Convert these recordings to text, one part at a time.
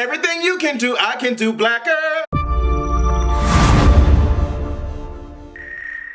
Everything you can do, I can do, blacker.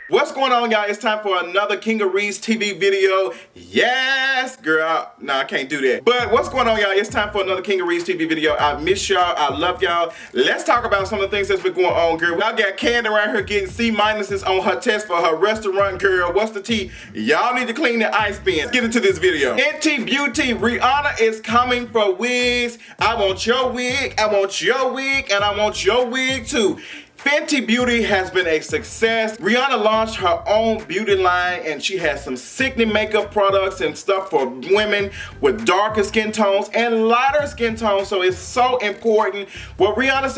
What's going on, y'all? It's time for another King of Reeds TV video. Yes, girl. No, I can't do that. But what's going on, y'all? It's time for another King of Reeds TV video. I miss y'all. I love y'all. Let's talk about some of the things that's been going on, girl. I got Kandi around here getting C-minuses on her test for her restaurant, girl. What's the tea? Y'all need to clean the ice bin. Let's get into this video. Fenty Beauty. Rihanna is coming for wigs. I want your wig. I want your wig. And I want your wig, too. Fenty Beauty has been a success. Rihanna launched her own beauty line and she has some sickening makeup products and stuff for women with darker skin tones and lighter skin tones. So it's so important. What Rihanna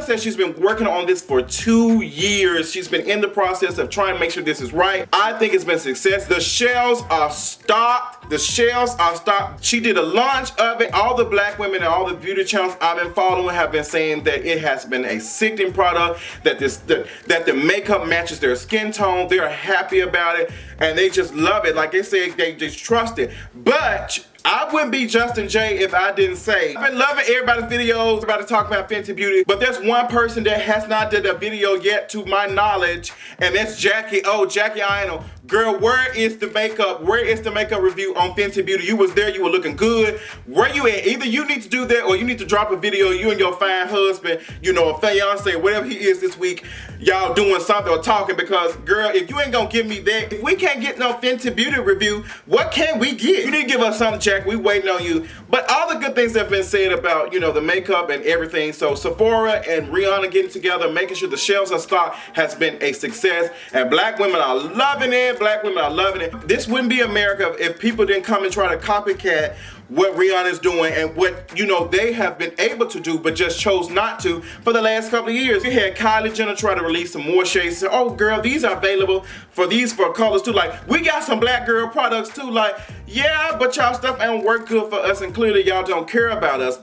says she's been working on this for 2 years. She's been in the process of trying to make sure this is right. I think it's been a success. The shelves are stocked. The shelves are stocked. She did a launch of it. All the black women and all the beauty channels I've been following have been saying that it has been a sickening product, that the makeup matches their skin tone. They're happy about it and they just love it. Like they said, they just trust it. But I wouldn't be Justin J if I didn't say, I've been loving everybody's videos about to talk about Fenty Beauty, but there's one person that has not did a video yet to my knowledge, and that's Jackie. Oh, Jackie Ino. Girl, where is the makeup? Where is the makeup review on Fenty Beauty? You was there, you were looking good. Where you at? Either you need to do that or you need to drop a video, you and your fine husband, you know, a fiance, whatever he is this week, y'all doing something or talking, because girl, if you ain't gonna give me that, if we can't get no Fenty Beauty review, what can we get? You need to give us something, Jack. We waiting on you. But all the good things that have been said about, you know, the makeup and everything. So Sephora and Rihanna getting together, making sure the shelves are stocked has been a success. And black women are loving it. Black women are loving it. This wouldn't be America if people didn't come and try to copycat what Rihanna is doing and what, you know, they have been able to do but just chose not to for the last couple of years. We had Kylie Jenner try to release some more shades. Say, oh girl, these are available for colors too. Like, we got some black girl products too. Like, yeah, but y'all stuff ain't work good for us and clearly y'all don't care about us.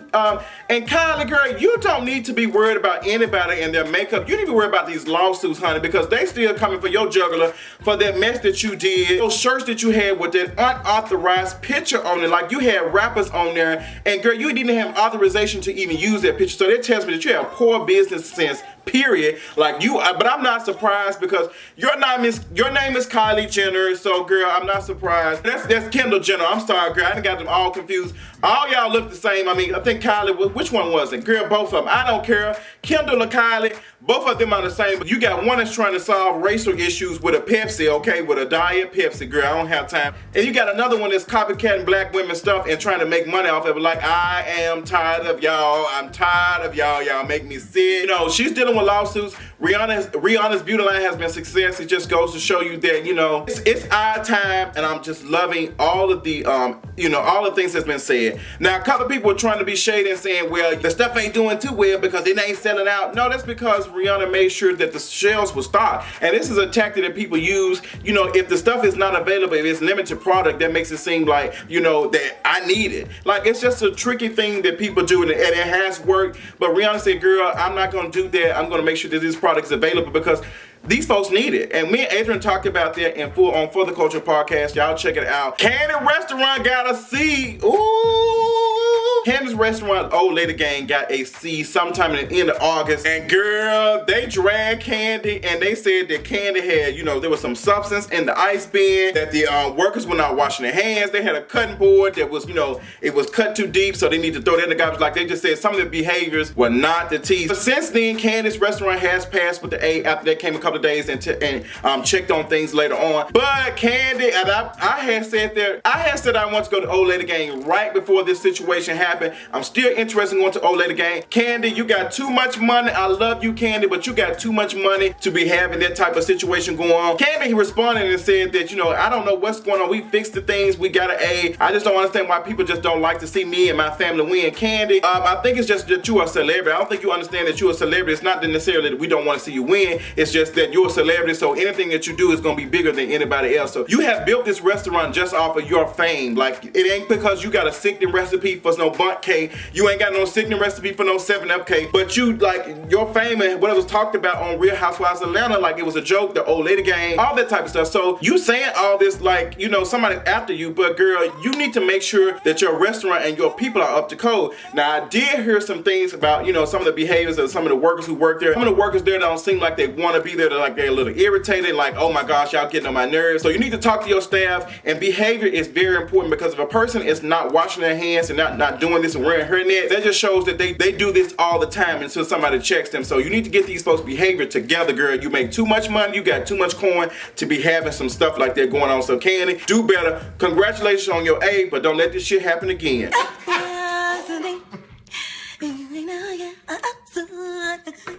And Kylie, girl, you don't need to be worried about anybody and their makeup. You need to be worried about these lawsuits, honey, because they still coming for your jugular for that mess that you did. Those shirts that you had with that unauthorized picture on it, like you had rappers on there, and girl, you didn't have authorization to even use that picture. So that tells me that you have poor business sense, period. Like you, but I'm not surprised because your name is Kylie Jenner. So girl, I'm not surprised. That's Kendall Jenner. I'm sorry, girl. I done got them all confused. All y'all look the same. I mean, I think Kylie, which one was it? Girl, both of them. I don't care. Kendall or Kylie, both of them are the same. But you got one that's trying to solve racial issues with a Pepsi, okay? With a diet Pepsi, girl. I don't have time. And you got another one that's copycatting black women stuff and trying to make money off of it. Like, I am tired of y'all. I'm tired of y'all. Y'all make me sick. You know, she's dealing with lawsuits. Rihanna's beauty line has been a success. It just goes to show you that, you know, it's our time, and I'm just loving all of the, you know, all the things that's been said. Now, a couple of people are trying to be shady and saying, well, the stuff ain't doing too well because it ain't selling out. No, that's because Rihanna made sure that the shelves were stocked. And this is a tactic that people use. You know, if the stuff is not available, if it's limited product, that makes it seem like, you know, that I need it. Like, it's just a tricky thing that people do, and it has worked. But Rihanna said, girl, I'm not going to do that. I'm going to make sure that this product is available because these folks need it. And me and Adrian talked about that in full on For the Culture podcast. Y'all check it out. Kandi restaurant got a C. Ooh. Kandi's restaurant, Old Lady Gang, got a C sometime in the end of August. And girl, they dragged Kandi and they said that Kandi had, you know, there was some substance in the ice bin, that the workers were not washing their hands. They had a cutting board that was, you know, it was cut too deep, so they need to throw that in the garbage. Like they just said, some of the behaviors were not the T's. But since then, Kandi's restaurant has passed with the A after that came a couple of days and checked on things later on. But Kandi, and I had said I want to go to Old Lady Gang right before this situation happened. I'm still interested in going to Old Lady Gang. Kandi, you got too much money. I love you, Kandi, but you got too much money to be having that type of situation going on. Kandi, he responded and said that, you know, I don't know what's going on. We fixed the things. We got an A. I just don't understand why people just don't like to see me and my family win. Kandi, I think it's just that you are a celebrity. I don't think you understand that you're a celebrity. It's not necessarily that we don't want to see you win. It's just that you're a celebrity, so anything that you do is going to be bigger than anybody else. So you have built this restaurant just off of your fame. Like, it ain't because you got a sickening recipe for no bunt cake. You ain't got no signature recipe for no 7-Up cake. But you, like, your fame and what it was talked about on Real Housewives of Atlanta, like it was a joke, the old lady game, all that type of stuff. So you saying all this like, you know, somebody after you, but girl, you need to make sure that your restaurant and your people are up to code. Now, I did hear some things about, you know, some of the behaviors of some of the workers who work there. Some of the workers there don't seem like they want to be there. They're like, they're a little irritated, like, oh my gosh, y'all getting on my nerves. So you need to talk to your staff, and behavior is very important, because if a person is not washing their hands and not doing this and wearing hairnet, that just shows that they do this all the time until somebody checks them. So you need to get these folks' behavior together, girl. You make too much money, you got too much coin to be having some stuff like that going on. So Kandi, do better. Congratulations on your A, but don't let this shit happen again.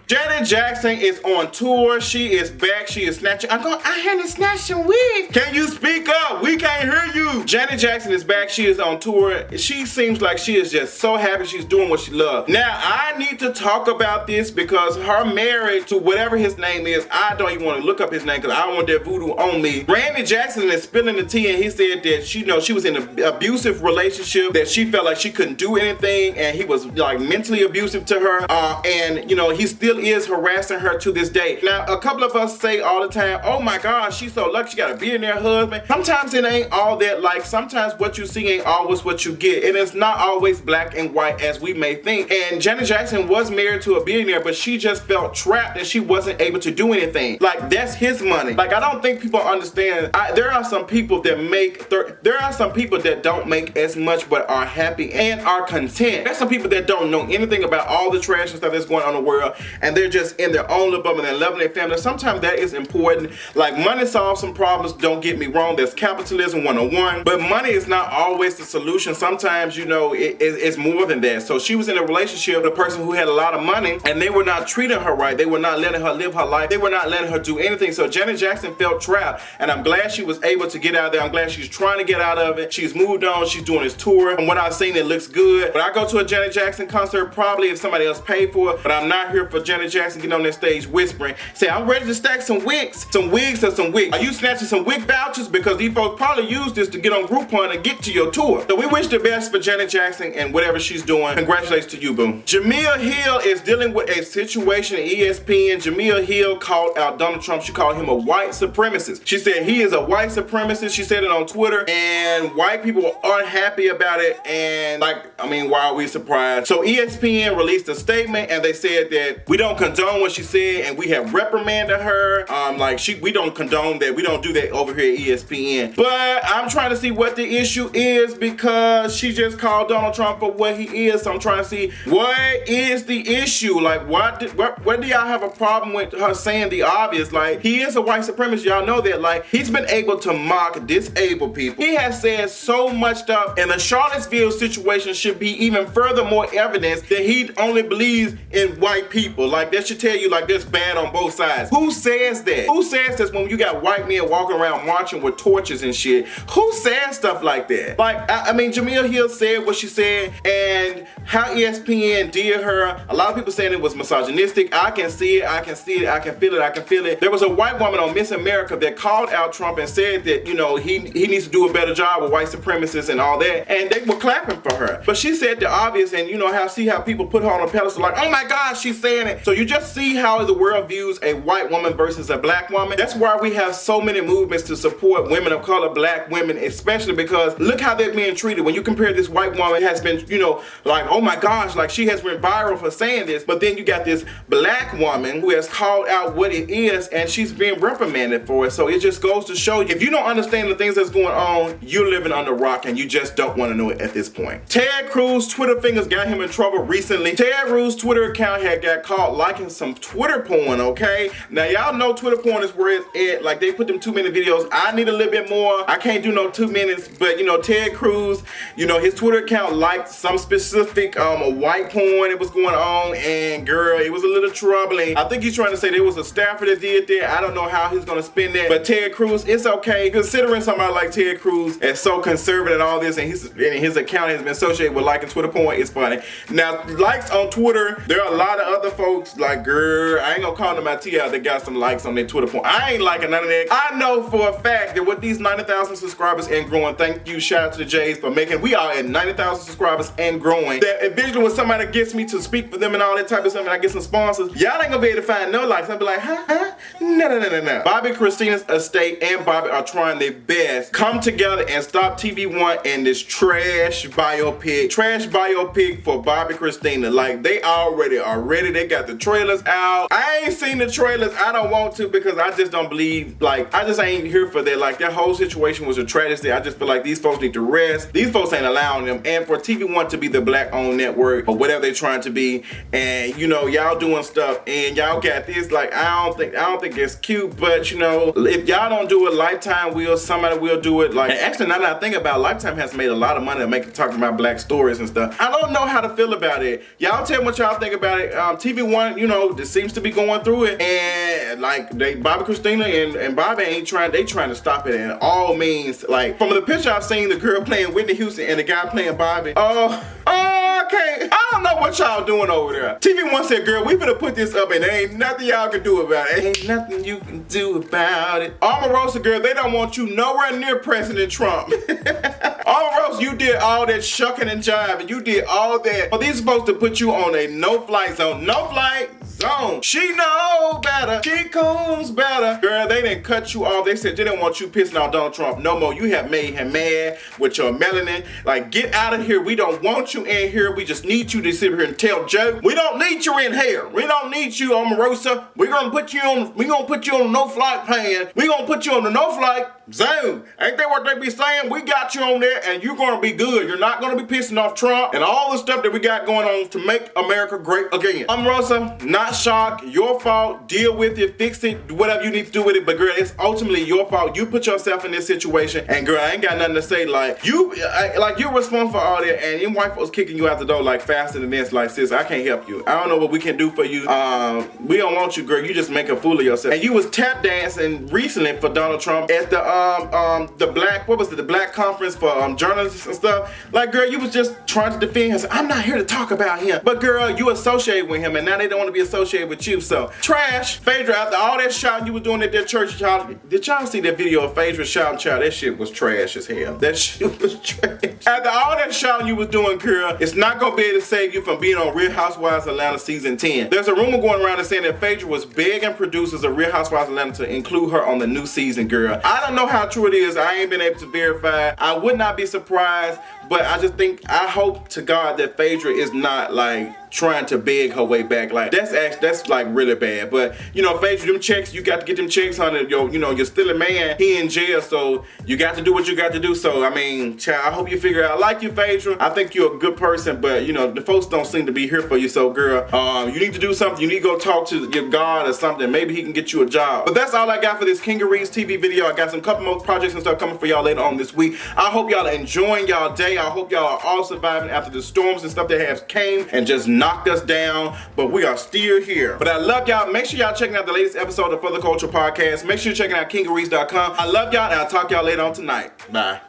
Janet Jackson is on tour. She is back. She is snatching. I had to snatch some wigs. Can you speak up? We can't hear you. Janet Jackson is back. She is on tour. She seems like she is just so happy she's doing what she loves. Now, I need to talk about this because her marriage to whatever his name is, I don't even want to look up his name because I don't want that voodoo on me. Randy Jackson is spilling the tea, and he said that she was in an abusive relationship, that she felt like she couldn't do anything, and he was like mentally abusive to her, and you know, he still is harassing her to this day. Now, a couple of us say all the time, oh my gosh, she's so lucky she got a billionaire husband. Sometimes it ain't all that. Like, sometimes what you see ain't always what you get, and it's not always black and white as we may think. And Janet Jackson was married to a billionaire, but she just felt trapped that she wasn't able to do anything. Like, that's his money. Like, I don't think people understand. There are some people that there are some people that don't make as much but are happy and are content. There's some people that don't know anything about all the trash and stuff that's going on in the world, and they're just in their own little bubble and they're loving their family. Sometimes that is important. Like, money solves some problems, don't get me wrong. That's capitalism 101. But money is not always the solution. Sometimes, you know, it's more than that. So she was in a relationship with a person who had a lot of money, and they were not treating her right. They were not letting her live her life. They were not letting her do anything. So Janet Jackson felt trapped, and I'm glad she was able to get out of there. I'm glad she's trying to get out of it. She's moved on. She's doing this tour. From what I've seen, it looks good. But I go to a Janet Jackson concert probably if somebody else paid for it, but I'm not here for Janet Jackson getting on that stage whispering, say, I'm ready to stack some wigs or some wigs. Are you snatching some wig vouchers? Because these folks probably use this to get on Groupon and get to your tour. So we wish the best for Janet Jackson and whatever she's doing. Congratulations to you, boo. Jemele Hill is dealing with a situation at ESPN. Jemele Hill called out Donald Trump. She called him a white supremacist. She said he is a white supremacist. She said it on Twitter, and white people aren't happy about it. And like, I mean, why are we surprised? So ESPN released a statement, and they said that we don't condone what she said, and we have reprimanded her. We don't condone that. We don't do that over here at ESPN. But I'm trying to see what the issue is, because she just called Donald Trump for what he is. So I'm trying to see what is the issue. Like, what do y'all have a problem with her saying the obvious? Like, he is a white supremacist. Y'all know that. Like, he's been able to mock disabled people. He has said so much stuff, and the Charlottesville situation should be even furthermore evidence that he only believes in white people. Like, that should tell you, like, that's bad on both sides. Who says that? Who says this when you got white men walking around marching with torches and shit? Who says stuff like that? Like, I mean, Jemele Hill said what she said, and how ESPN did her, a lot of people saying it was misogynistic. I can see it, I can see it, I can feel it, I can feel it. There was a white woman on Miss America that called out Trump and said that, you know, he needs to do a better job with white supremacists and all that, and they were clapping for her. But she said the obvious, and you know, see how people put her on a pedestal, like, oh my gosh, she's saying it. So you just see how the world views a white woman versus a black woman. That's why we have so many movements to support women of color, black women especially, because look how they're being treated. When you compare this white woman has been, you know, like, oh my gosh, like she has been viral for saying this, but then you got this black woman who has called out what it is, and she's being reprimanded for it. So it just goes to show you, if you don't understand the things that's going on, you're living under a rock and you just don't want to know it at this point. Ted Cruz Twitter fingers got him in trouble recently. Ted Cruz Twitter account had got caught liking some Twitter porn, okay? Now y'all know Twitter porn is where it's at. Like, they put them too many videos. I need a little bit more. I can't do no 2 minutes, but you know, Ted Cruz, you know, his Twitter account liked some specific white porn that was going on, and girl, it was a little troubling. I think he's trying to say there was a staffer that did that. I don't know how he's gonna spin that, but Ted Cruz, it's okay. Considering somebody like Ted Cruz is so conservative and all this, and his account has been associated with liking Twitter porn, it's funny. Now, likes on Twitter, there are a lot of other folks folks, like, girl, I ain't gonna call them out to y'all that got some likes on their Twitter point. I ain't liking none of that. I know for a fact that with these 90,000 subscribers and growing, thank you, shout out to the Jays for making, we are at 90,000 subscribers and growing, that eventually when somebody gets me to speak for them and all that type of stuff and I get some sponsors, y'all ain't gonna be able to find no likes. I'll be like, huh? No. Bobbi, Kristina's estate and Bobbi are trying their best. Come together and stop TV One and this trash biopic for Bobbi Kristina. Like, they already are ready. They got the trailers out. I ain't seen the trailers. I don't want to because I just don't believe, like, I just ain't here for that. Like, that whole situation was a tragedy. I just feel like these folks need to rest. These folks ain't allowing them. And for TV One to be the black-owned network or whatever they're trying to be, and you know, y'all doing stuff and y'all got this, like, I don't think it's cute, but you know, if y'all don't do it, Lifetime will, somebody will do it. Like, and actually, now that I think about it, Lifetime has made a lot of money talking about black stories and stuff. I don't know how to feel about it. Y'all tell me what y'all think about it. TV One, you know, this seems to be going through it, and like, Bobbi Kristina and Bobbi ain't trying, they trying to stop it in all means. Like, from the picture I've seen, the girl playing Whitney Houston and the guy playing Bobbi. Okay, I don't know what y'all doing over there. TV One said, girl, we finna put this up and there ain't nothing y'all can do about it. Ain't nothing you can do about it. Omarosa, girl, they don't want you nowhere near President Trump. Omarosa, you did all that shucking and jiving. You did all that. Well, these supposed to put you on a no-flight zone. No-flight zone. She know better. She knows better. Girl, they didn't cut you off. They said they didn't want you pissing on Donald Trump no more. You have made him mad with your melanin. Like, get out of here. We don't want you in here. We just need you to sit here and tell jokes. We don't need you in here. We don't need you, Omarosa. We're gonna put you on the no-flight plan. We're gonna put you on the no-flight zone. Ain't that what they be saying? We got you on there and you're gonna be good. You're not gonna be pissing off Trump and all the stuff that we got going on to make America great again. Omarosa, not shocked. Your fault. Deal with it. Fix it. Whatever you need to do with it. But girl, it's ultimately your fault. You put yourself in this situation, and girl, I ain't got nothing to say. Like, you're responsible for all that, and your wife was kicking you out the door like faster than this. Like, sis, I can't help you. I don't know what we can do for you. We don't want you, girl. You just make a fool of yourself. And you was tap dancing recently for Donald Trump at the black conference for journalists and stuff. Like, girl, you was just trying to defend him. I'm not here to talk about him. But girl, you associate with him, and now they don't want to be associated with you. So trash. Phaedra, after all that shouting you were doing at that church, did y'all see that video of Phaedra shouting, child? That shit was trash as hell. That shit was trash. After all that shouting you was doing, girl, it's not gonna be able to save you from being on Real Housewives Atlanta season 10. There's a rumor going around that saying that Phaedra was begging producers of Real Housewives Atlanta to include her on the new season, girl. I don't know how true it is. I ain't been able to verify. I would not be surprised, but I hope to God that Phaedra is not like trying to beg her way back. Like, that's like really bad. But you know, Phaedra, them checks, you got to get them checks, honey. You're still a man. He in jail, so you got to do what you got to do. So I mean, child, I hope you figure out. I like you, Phaedra. I think you're a good person, but you know, the folks don't seem to be here for you. So girl, you need to do something. You need to go talk to your God or something. Maybe he can get you a job. But that's all I got for this Kingarees TV video. I got some couple more projects and stuff coming for y'all later on this week. I hope y'all are enjoying y'all day. I hope y'all are all surviving after the storms and stuff that have came and just knocked us down, but we are still here. But I love y'all. Make sure y'all checking out the latest episode of For the Culture Podcast. Make sure you're checking out kingarees.com. I love y'all, and I'll talk to y'all later on tonight. Bye.